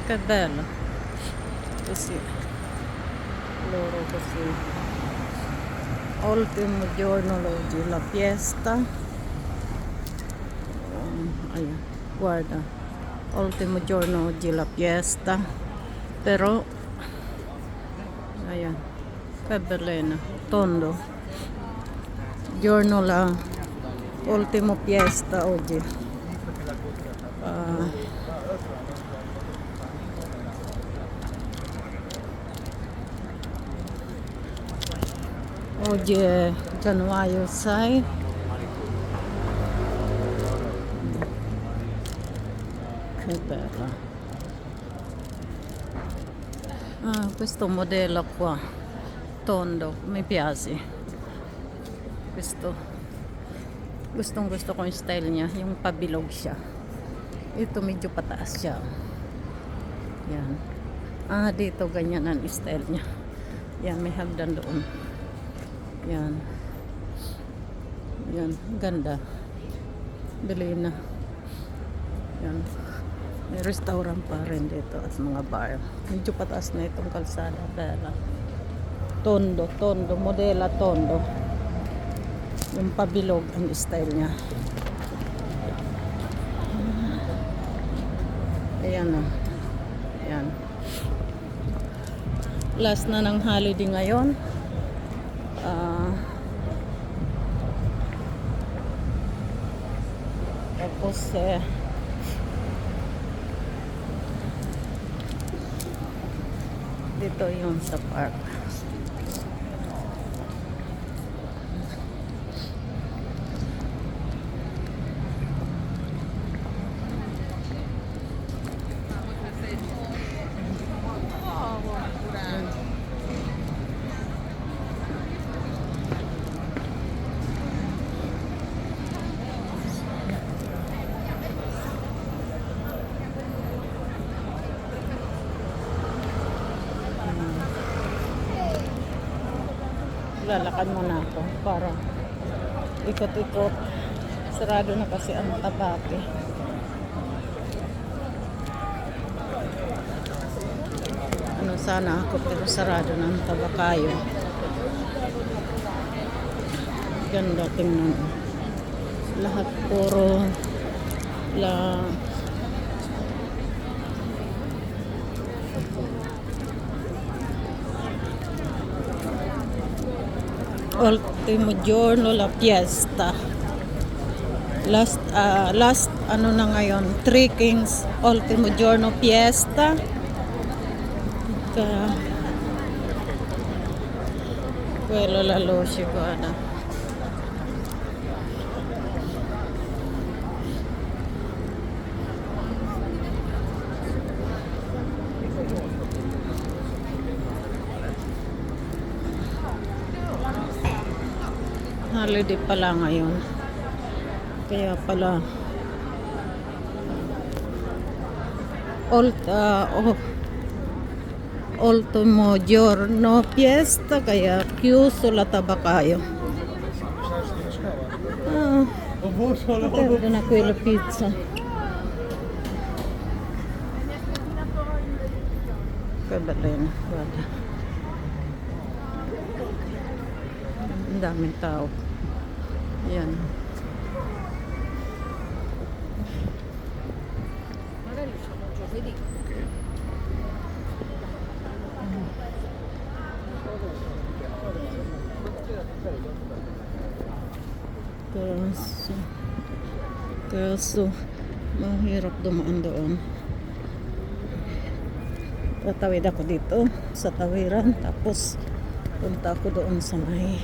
Che bello. Così. Loro così. Ultimo giorno oggi la fiesta. Ayan, guarda. Ultimo giorno oggi la fiesta. Però ayan, che bellina. Tondo. Giorno la ultimo fiesta oggi. Oggi è gennaio 6. Che bella. Questo modello qua, tondo, mi piace. Gustong gusto ko yung style niya, yung pabilog siya. Ito medyo pataas siya. Yan. Dito ganyan ang style niya. Yan, may hagdan doon. Yan. Yan, ganda. Bili na. Yan. May restaurant pa rin dito at mga bar. Medyo pataas na itong kalsada. Pero tondo, modela tondo. Yung pabilog ang style niya. Ayan o. Ayan. Last na ng holiday ngayon. Tapos dito yung sa park. Lalakad muna ako para ikot-ikot. Sarado na kasi ang Tabake. Sana ako pero sarado na ang Tabakayo. Ganda tingnan. Lahat puro ultimo giorno la fiesta. Last ano na ngayon, Three Kings ultimo giorno fiesta. Quello la luce, guarda. Holiday pala ngayon. Kaya pala ultimo giorno fiesta, kaya chiuso la Tabakayo. Guarda na quella pizza. Che bellina, guarda. Ang daming tao. Yan. Kaso mahirap dumaan doon. Tatawid ako dito sa tawiran, tapos punta ako doon sa may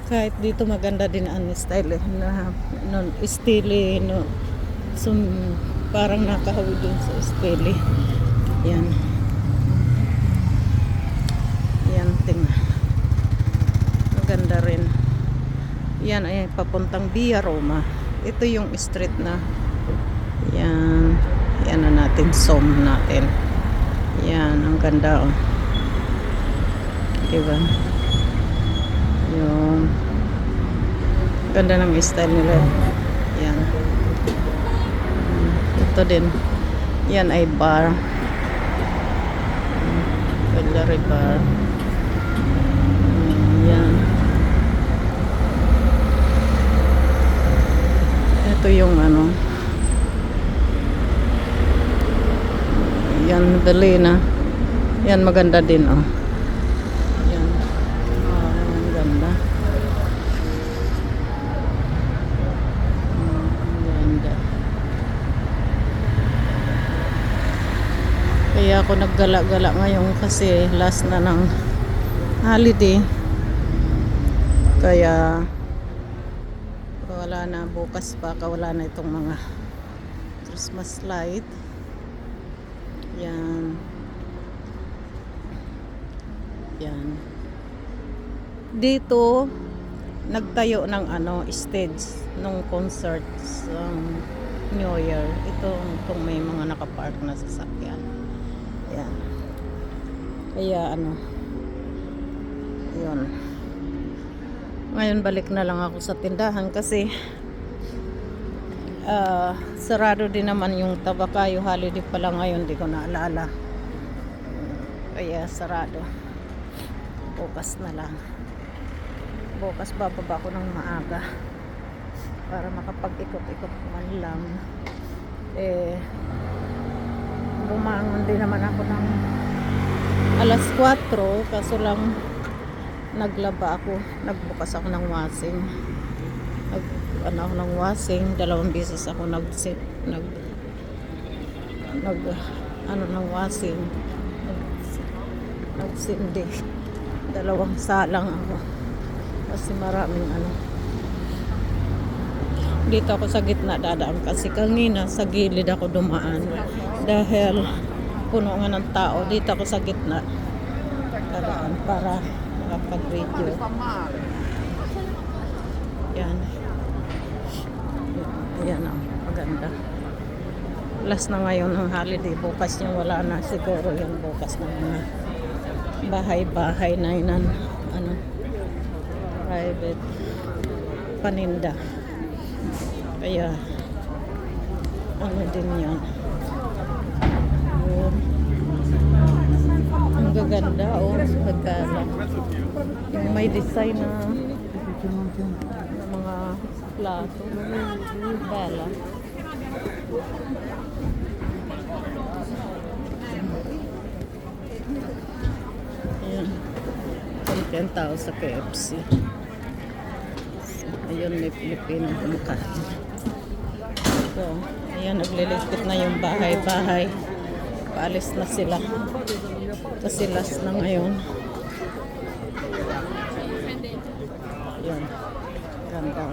kahit dito maganda din ang style na style parang nakahawid dun sa style. Yan tingnan, maganda rin yan. Ay papuntang Via Roma. Ito yung street na yan na natin, zoom natin. Yan, ang ganda oh. Diba? Yung ganda ng style nila. Yan. Ito din. Yan ay bar. Cutlery bar. Yan. Ito yung ano. Yan, Belina. Yan, maganda din, oh. Yan. Oh, ang ganda. Ganda. Kaya ako naggala-gala ngayon kasi last na ng holiday. Kaya wala na, bukas pa wala na itong mga Christmas light. Yan. Yan. Dito nagtayo ng ano, stage nung concert sa New Year. Itong may mga nakapark na sasakyan. Yan. Kaya ano, yun. Ngayon balik na lang ako sa tindahan kasi sarado din naman yung Tabakayo holiday pala ngayon, di ko naalala. Kaya sarado. Bukas na lang. Bukas bababa ko ng maaga para makapag-ikot-ikot man lang. Bumangon din naman ako ng alas 4, kaso lang naglaba ako, nagbukas ako ng washing. Ako ng washing, 2 beses ako ng washing. Nagsindi. 2 salang ako. Kasi maraming ano. Dito ako sa gitna dadaan kasi kanina sa gilid ako dumaan dahil puno nga ng tao. Dito ako sa gitna dadaan para makapag-video. Yan. Yan ang maganda. Last na ngayon ng holiday. Bukas yung wala na. Siguro yung bukas na mga bahay-bahay na yun. Ano, private paninda. Kaya ano din yan. Ang gaganda, oh. Magkala. Yung may design na mga plato. Bala. Ayan. Konten tao sa KFC. Ayun, may Pilipino kumakain. So, ayan, nagliligpit na yung bahay-bahay. Paalis na sila. Kasi last na ngayon. Ayan. Ganda.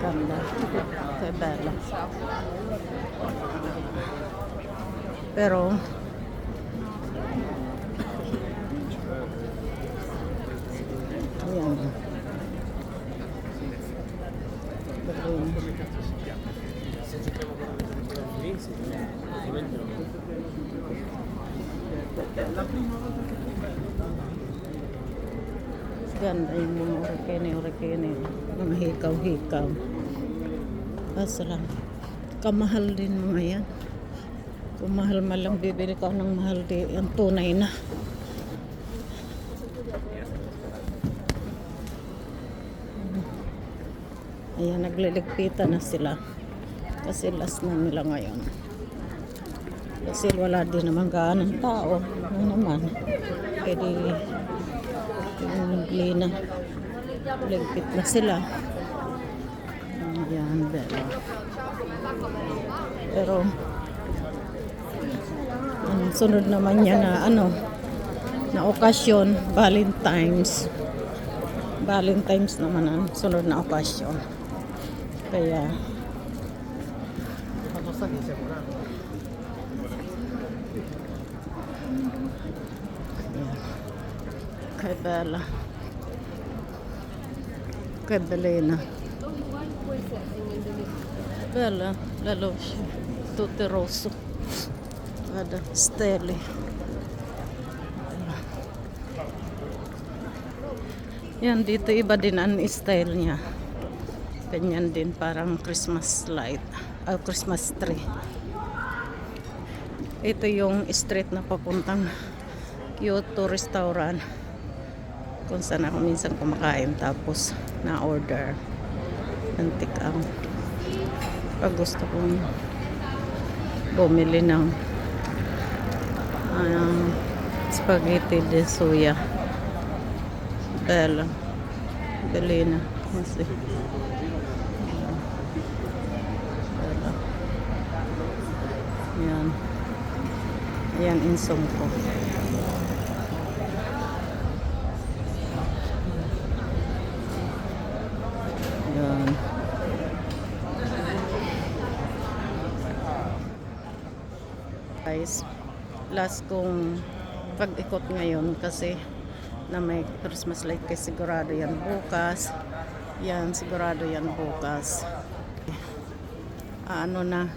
Ganda. Kaya bala. Pero ayan. Ganda yung mga orekene, mga hikaw-hikaw. Kaso lang, kamahal din mga yan. Kung mahal man lang, bibili ka ng mahal din. Ang tunay na. Ayan, nagliligpitan na sila. Kasi last na nila ngayon. Kasi wala din naman gaanang tao. Ano naman. Pwede yung Lina. Ligpit na sila. Ayan, pero sunod naman niya na ano, na okasyon, Valentine's naman ang sunod na okasyon. Kaya kay Bella, kay Belina. Bella, lalo siya. Tutti Rosso. Ada Stelle. Yan, dito iba din ang style niya. Ganyan din, parang Christmas light. Christmas tree. Ito yung street na papuntang Kyoto Restaurant. Kung saan ako minsan kumakain tapos na-order. Antik ang pag gusto kong bumili ng spaghetti de soya. Bella. Bili na. Kasi Bella. Yan. Yan insong ko. Yan. Guys, last kong pag-ikot ngayon kasi na may Christmas light kasi sigurado yan bukas. Yan, sigurado yan bukas. Ano na.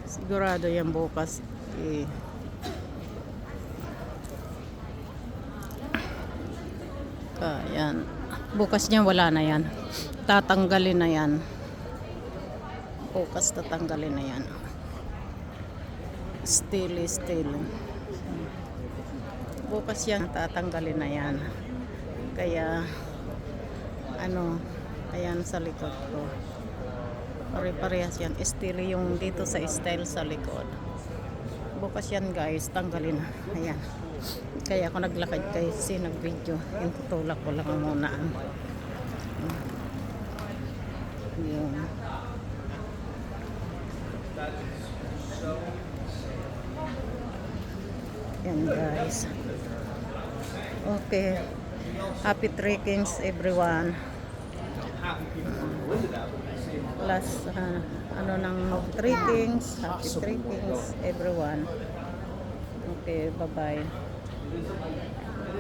Sigurado yan bukas. Yan. Bukas niya wala na yan. Tatanggalin na yan. Bukas tatanggalin na yan. Still. Bukas yan tatanggalin na yan. Kaya ayan sa likod ko. Pare-parehas yan. Still yung dito sa style sa likod. Bukas yan guys, tanggalin. Ayan. Kaya ako naglakad kasi nag-video. Yung tutulak ko lang muna. Yung yan guys. Okay. Happy trekkings everyone. Last ng trekkings. Happy trekkings everyone. Okay, bye-bye.